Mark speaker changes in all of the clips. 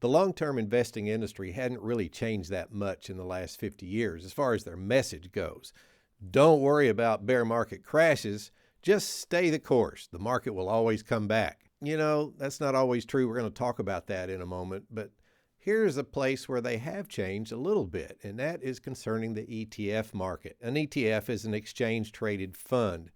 Speaker 1: The long-term investing industry hadn't really changed that much in the last 50 years as far as their message goes. Don't worry about bear market crashes, just stay the course. The market will always come back. You know, that's not always true. We're going to talk about that in a moment, but here's a place where they have changed a little bit, and that is concerning the ETF market. An ETF is an exchange-traded fund,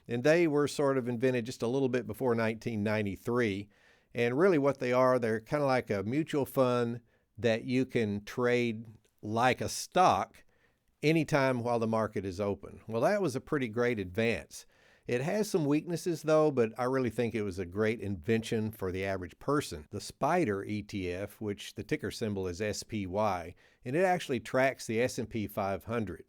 Speaker 1: and they were sort of invented just a little bit before 1993. And really what they are, they're kind of like a mutual fund that you can trade like a stock anytime while the market is open. Well, that was a pretty great advance. It has some weaknesses though, but I really think it was a great invention for the average person. The SPDR ETF, which the ticker symbol is SPY, and it actually tracks the S&P 500.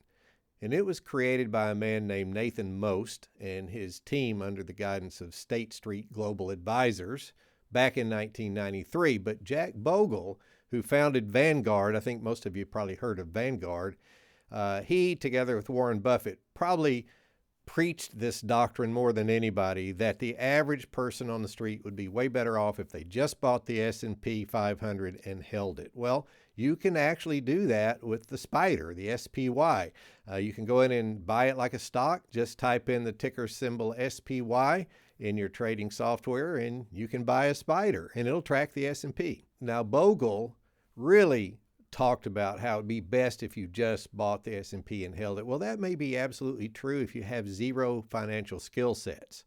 Speaker 1: And it was created by a man named Nathan Most and his team under the guidance of State Street Global Advisors back in 1993. But Jack Bogle, who founded Vanguard, I think most of you probably heard of Vanguard, he, together with Warren Buffett, probably preached this doctrine more than anybody, that the average person on the street would be way better off if they just bought the S&P 500 and held it. Well, you can actually do that with the SPDR, the SPY. You can go in and buy it like a stock. Just type in the ticker symbol SPY in your trading software and you can buy a SPDR and it'll track the S&P. Now, Bogle really talked about how it'd be best if you just bought the S&P and held it. Well, that may be absolutely true if you have zero financial skill sets.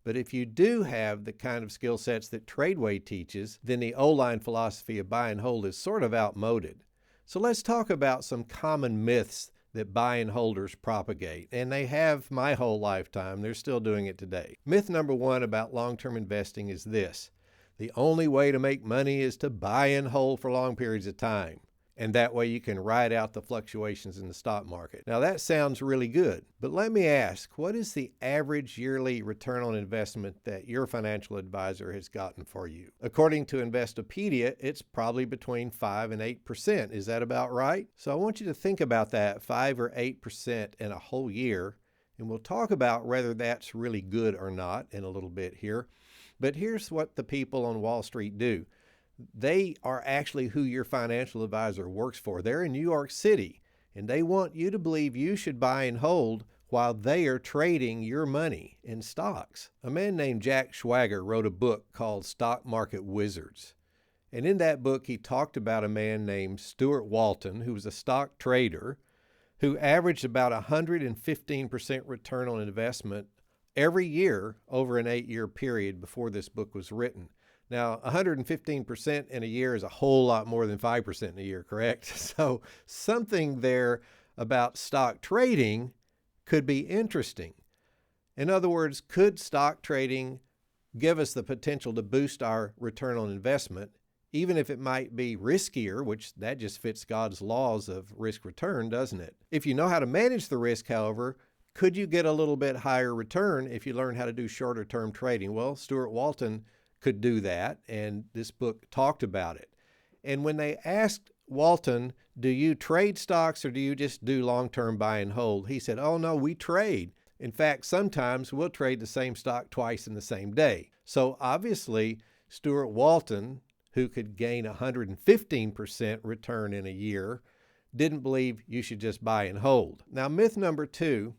Speaker 1: But if you do have the kind of skill sets that TRADEway teaches, then the O-line philosophy of buy and hold is sort of outmoded. So let's talk about some common myths that buy and holders propagate. And they have my whole lifetime. They're still doing it today. Myth number one about long-term investing is this: the only way to make money is to buy and hold for long periods of time. And that way you can ride out the fluctuations in the stock market. Now that sounds really good, but let me ask, what is the average yearly return on investment that your financial advisor has gotten for you? According to Investopedia, it's probably between 5 and 8%. Is that about right? So I want you to think about that 5 or 8% in a whole year, and we'll talk about whether that's really good or not in a little bit here. But here's what the people on Wall Street do. They are actually who your financial advisor works for. They're in New York City, and they want you to believe you should buy and hold while they are trading your money in stocks. A man named Jack Schwager wrote a book called Stock Market Wizards. And in that book, he talked about a man named Stuart Walton, who was a stock trader, who averaged about 115% return on investment every year over an 8-year period before this book was written. Now, 115% in a year is a whole lot more than 5% in a year, correct? So something there about stock trading could be interesting. In other words, could stock trading give us the potential to boost our return on investment, even if it might be riskier, which that just fits God's laws of risk return, doesn't it? If you know how to manage the risk, however, could you get a little bit higher return if you learn how to do shorter term trading? Well, Stuart Walton could do that, and this book talked about it. And when they asked Walton, do you trade stocks or do you just do long-term buy and hold? He said, oh no, we trade. In fact, sometimes we'll trade the same stock twice in the same day. So obviously, Stuart Walton, who could gain 115% return in a year, didn't believe you should just buy and hold. Now, myth number two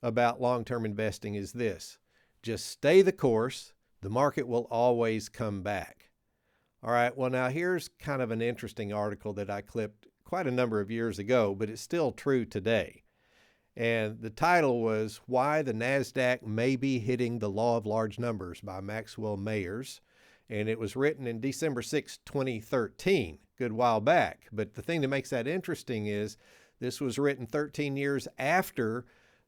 Speaker 1: about long-term investing is this: just stay the course. The market will always come back. All right, well now here's kind of an interesting article that I clipped quite a number of years ago, but it's still true today. And the title was Why the NASDAQ May Be Hitting the Law of Large Numbers by Maxwell Mayers. And it was written in December 6, 2013, good while back. But the thing that makes that interesting is this was written 13 years after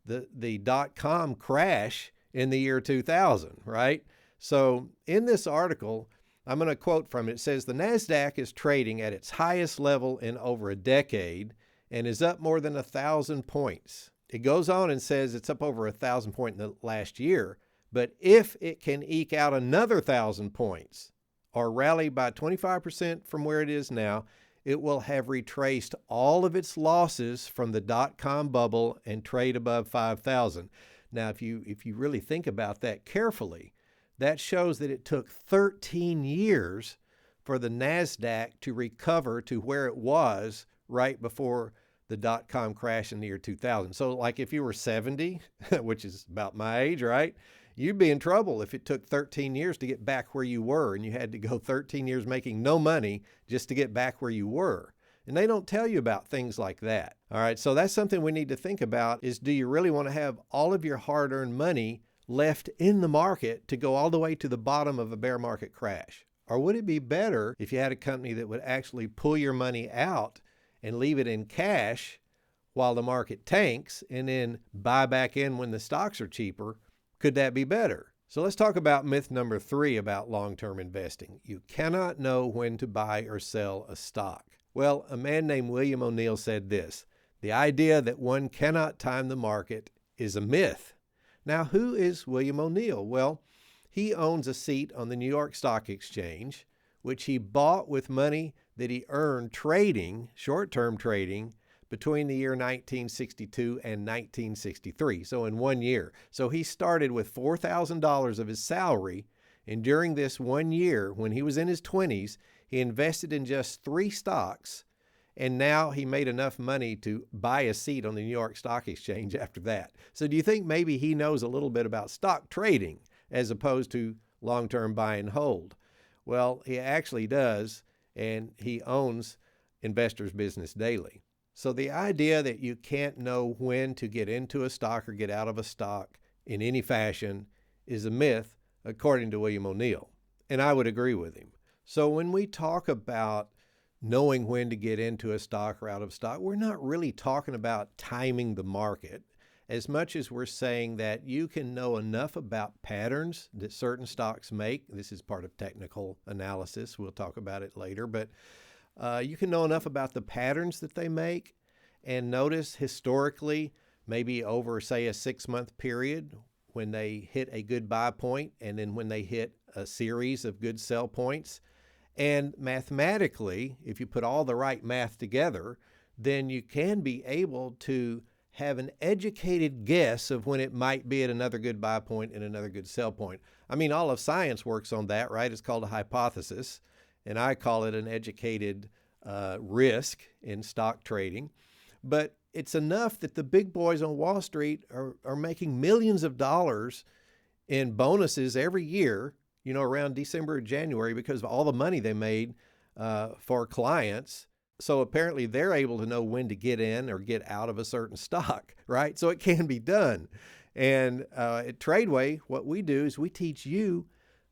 Speaker 1: the dot-com crash in the year 2000, right? So in this article, I'm going to quote from it. It says, the NASDAQ is trading at its highest level in over a decade and is up more than 1,000 points. It goes on and says it's up over 1,000 points in the last year, but if it can eke out another 1,000 points or rally by 25% from where it is now, it will have retraced all of its losses from the dot-com bubble and trade above 5,000. Now, if you really think about that carefully, that shows that it took 13 years for the NASDAQ to recover to where it was right before the dot-com crash in the year 2000. So like if you were 70, which is about my age, right? You'd be in trouble if it took 13 years to get back where you were and you had to go 13 years making no money just to get back where you were. And they don't tell you about things like that. All right, so that's something we need to think about is, do you really want to have all of your hard-earned money left in the market to go all the way to the bottom of a bear market crash? Or would it be better if you had a company that would actually pull your money out and leave it in cash while the market tanks and then buy back in when the stocks are cheaper? Could that be better? So let's talk about myth number 3 about long-term investing. You cannot know when to buy or sell a stock. Well, a man named William O'Neill said this: the idea that one cannot time the market is a myth. Now, who is William O'Neill? Well, he owns a seat on the New York Stock Exchange, which he bought with money that he earned trading, short-term trading, between the year 1962 and 1963, so in 1 year. So he started with $4,000 of his salary, and during this 1 year, when he was in his 20s, he invested in just 3 stocks, and now he made enough money to buy a seat on the New York Stock Exchange after that. So do you think maybe he knows a little bit about stock trading as opposed to long-term buy and hold? Well, he actually does, and he owns Investor's Business Daily. So the idea that you can't know when to get into a stock or get out of a stock in any fashion is a myth, according to William O'Neill. And I would agree with him. So when we talk about knowing when to get into a stock or out of stock, we're not really talking about timing the market as much as we're saying that you can know enough about patterns that certain stocks make. This is part of technical analysis. We'll talk about it later, but you can know enough about the patterns that they make and notice historically, maybe over, say, a 6-month period, when they hit a good buy point and then when they hit a series of good sell points. And mathematically, if you put all the right math together, then you can be able to have an educated guess of when it might be at another good buy point and another good sell point. I mean, all of science works on that, right? It's called a hypothesis, and I call it an educated risk in stock trading. But it's enough that the big boys on Wall Street are making millions of dollars in bonuses every year, you know, around December or January, because of all the money they made for clients. So apparently they're able to know when to get in or get out of a certain stock, right? So it can be done. And at TRADEway, what we do is we teach you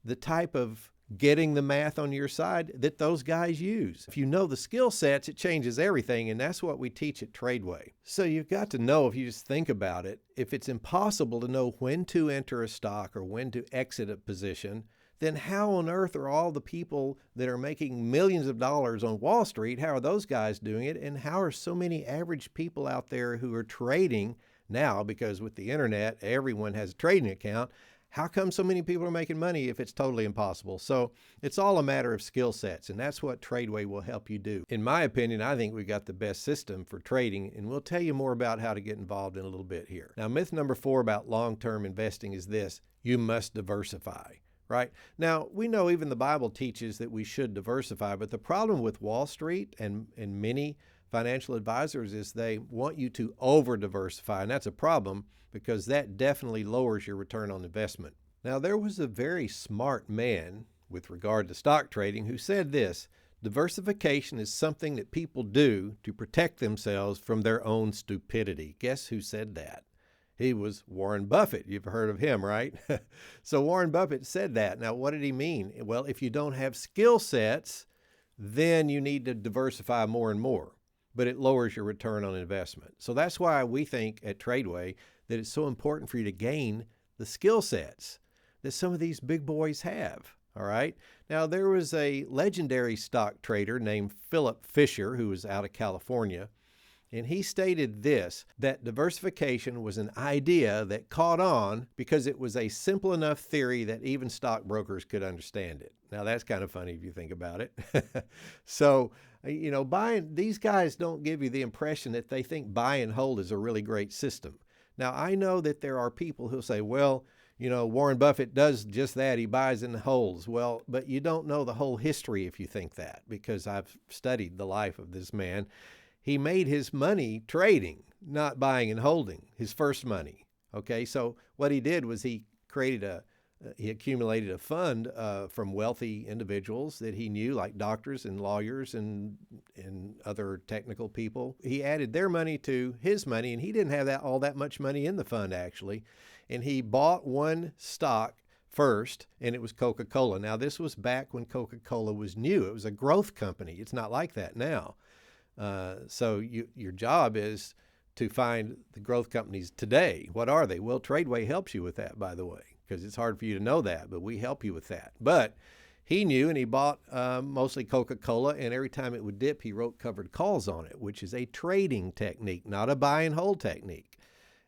Speaker 1: the type of getting the math on your side that those guys use. If you know the skill sets, it changes everything, and that's what we teach at TRADEway. So you've got to know, if you just think about it, if it's impossible to know when to enter a stock or when to exit a position, then how on earth are all the people that are making millions of dollars on Wall Street, how are those guys doing it? And how are so many average people out there who are trading now, because with the internet, everyone has a trading account, how come so many people are making money if it's totally impossible? So it's all a matter of skill sets, and that's what TRADEway will help you do. In my opinion, I think we've got the best system for trading, and we'll tell you more about how to get involved in a little bit here. Now, myth number 4 about long-term investing is this: you must diversify, right? Now, we know even the Bible teaches that we should diversify, but the problem with Wall Street and many financial advisors is they want you to over-diversify, and that's a problem because that definitely lowers your return on investment. Now, there was a very smart man with regard to stock trading who said this: diversification is something that people do to protect themselves from their own stupidity. Guess who said that? He was Warren Buffett. You've heard of him, right? So Warren Buffett said that. Now, what did he mean? Well, if you don't have skill sets, then you need to diversify more and more, but it lowers your return on investment. So that's why we think at TRADEway that it's so important for you to gain the skill sets that some of these big boys have. All right. Now, there was a legendary stock trader named Philip Fisher who was out of California, and he stated this: that diversification was an idea that caught on because it was a simple enough theory that even stockbrokers could understand it. Now, that's kind of funny if you think about it. So, you know, these guys don't give you the impression that they think buy and hold is a really great system. Now, I know that there are people who say, well, Warren Buffett does just that. He buys and holds. Well, but you don't know the whole history if you think that, because I've studied the life of this man. He made his money trading, not buying and holding, his first money. Okay, so what he did was he accumulated a fund from wealthy individuals that he knew, like doctors and lawyers and other technical people. He added their money to his money, and he didn't have all that much money in the fund, actually. And he bought one stock first, and it was Coca-Cola. Now, this was back when Coca-Cola was new. It was a growth company. It's not like that now. So your job is to find the growth companies today. What are they? Well, TRADEway helps you with that, by the way, because it's hard for you to know that, but we help you with that. But he knew, and he bought mostly Coca-Cola, and every time it would dip, he wrote covered calls on it, which is a trading technique, not a buy and hold technique.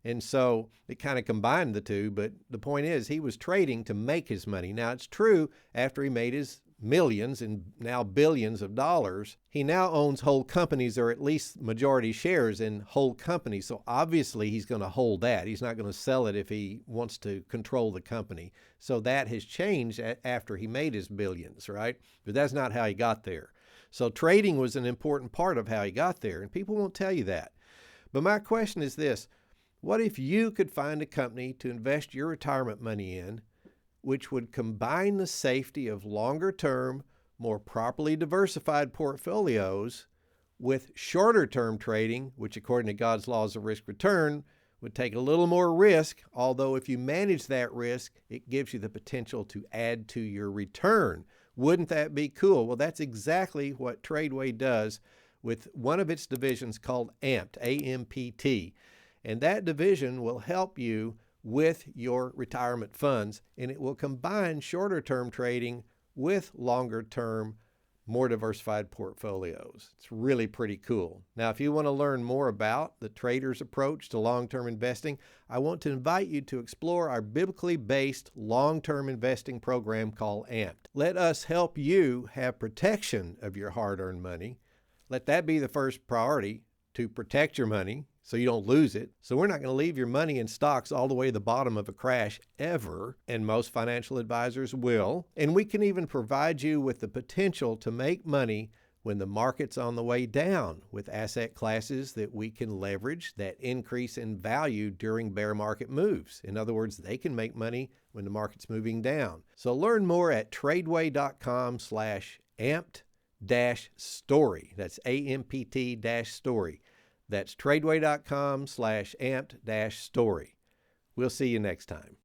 Speaker 1: And so it kind of combined the two, but the point is he was trading to make his money. Now, it's true, after he made his millions and now billions of dollars, he now owns whole companies, or at least majority shares in whole companies. So obviously he's going to hold that. He's not going to sell it if he wants to control the company. So that has changed after he made his billions, right? But that's not how he got there. So trading was an important part of how he got there, and people won't tell you that. But my question is this: what if you could find a company to invest your retirement money in, which would combine the safety of longer-term, more properly diversified portfolios with shorter-term trading, which according to God's laws of risk return would take a little more risk, although if you manage that risk, it gives you the potential to add to your return. Wouldn't that be cool? Well, that's exactly what TRADEway does with one of its divisions called AMPT, A-M-P-T. And that division will help you with your retirement funds, and it will combine shorter term trading with longer term, more diversified portfolios. It's really pretty cool. Now, if you want to learn more about the trader's approach to long-term investing, I want to invite you to explore our biblically based long-term investing program called AMPT. Let us help you have protection of your hard-earned money. Let that be the first priority, to protect your money so you don't lose it. So we're not going to leave your money in stocks all the way to the bottom of a crash ever, and most financial advisors will. And we can even provide you with the potential to make money when the market's on the way down with asset classes that we can leverage that increase in value during bear market moves. In other words, they can make money when the market's moving down. So learn more at tradeway.com/amped-story. That's AMPT-story. That's tradeway.com/amped-story. We'll see you next time.